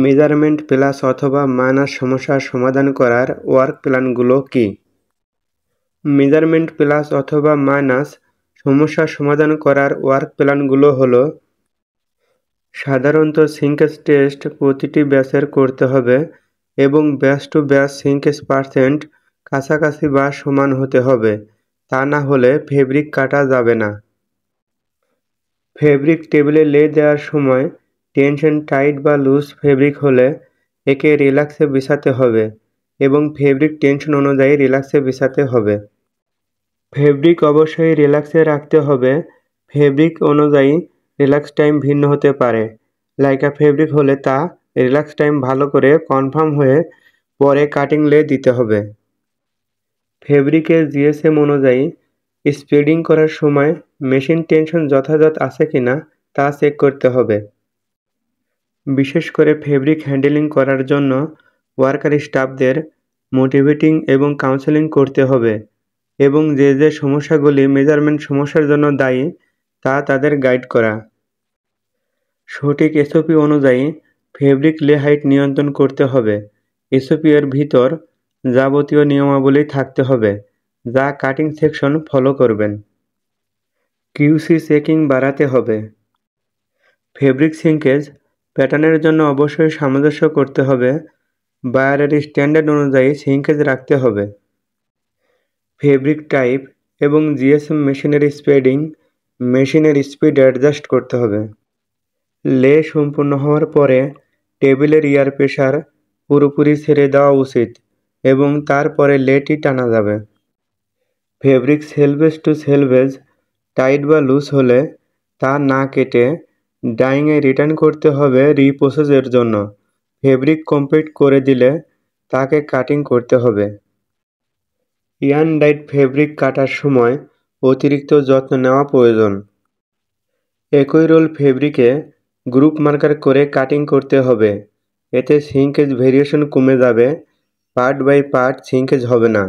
Measurement plus অথবা minus সমস্যার সমাধান করার ওয়ার্ক প্ল্যানগুলো কি? মেজারমেন্ট প্লাস অথবা মাইনাস সমস্যার সমাধান করার ওয়ার্ক প্ল্যানগুলো হলো: সাধারণত সিঙ্কেজ টেস্ট প্রতিটি ব্যাচের করতে হবে এবং ব্যাচ টু ব্যাচ সিঙ্কেজ পার্সেন্ট কাছাকাছি বা সমান হতে হবে, তা না হলে ফেব্রিক কাটা যাবে না। ফেব্রিক টেবিলে লে দেওয়ার সময় টেনশন টাইট বা লুজ ফেব্রিক হলে একে রিল্যাক্সে বিছাতে হবে এবং ফেব্রিক টেনশন অনুযায়ী রিল্যাক্সে বিছাতে হবে। ফেব্রিক অবশ্যই রিল্যাক্সে রাখতে হবে। ফেব্রিক অনুযায়ী রিল্যাক্স টাইম ভিন্ন হতে পারে। লাইকা ফেব্রিক হলে তা রিল্যাক্স টাইম ভালো করে কনফার্ম হয়ে পরে কাটিং লে দিতে হবে। ফেব্রিকের জিএসএম অনুযায়ী স্প্রেডিং করার সময় মেশিন টেনশন যথাযথ আছে কিনা তা চেক করতে হবে। বিশেষ করে ফেব্রিক হ্যান্ডেলিং করার জন্য ওয়ার্কার স্টাফদের মোটিভেটিং এবং কাউন্সেলিং করতে হবে এবং যে যে সমস্যাগুলি মেজারমেন্ট সমস্যার জন্য দায়ী তা তাদের গাইড করা। সঠিক এসওপি অনুযায়ী ফেব্রিক লে হাইট নিয়ন্ত্রণ করতে হবে। এসওপি এর ভিতর যাবতীয় নিয়মাবলী থাকতে হবে যা কাটিং সেকশন ফলো করবেন। কিউসি চেকিং বাড়াতে হবে। ফেব্রিক সিঙ্কেজ প্যাটার্নের জন্য অবশ্যই সামঞ্জস্য করতে হবে। বায়ারের স্ট্যান্ডার্ড অনুযায়ী সিঙ্কেজ রাখতে হবে। ফেব্রিক টাইপ এবং জিএসএম মেশিনের স্প্রেডিং মেশিনের স্পিড অ্যাডজাস্ট করতে হবে। লে সম্পূর্ণ হওয়ার পরে টেবিলের এয়ার প্রেসার পুরোপুরি ছেড়ে দেওয়া উচিত এবং তারপরে লেটি টানা যাবে। Fabric selvedge to selvedge tight বা লুজ হলে তা না কেটে ডাইংয়ে রিটার্ন করতে হবে রিপ্রসেসের জন্য। ফেব্রিক কমপ্লিট করে দিলে তাকে কাটিং করতে হবে। ইয়ান ডাইড ফেব্রিক কাটার সময় অতিরিক্ত যত্ন নেওয়া প্রয়োজন। একই রোল ফেব্রিকে গ্রুপ মার্কার করে কাটিং করতে হবে। এতে সিঙ্কেজ ভেরিয়েশন কমে যাবে, পার্ট বাই পার্ট সিঙ্কেজ হবে না।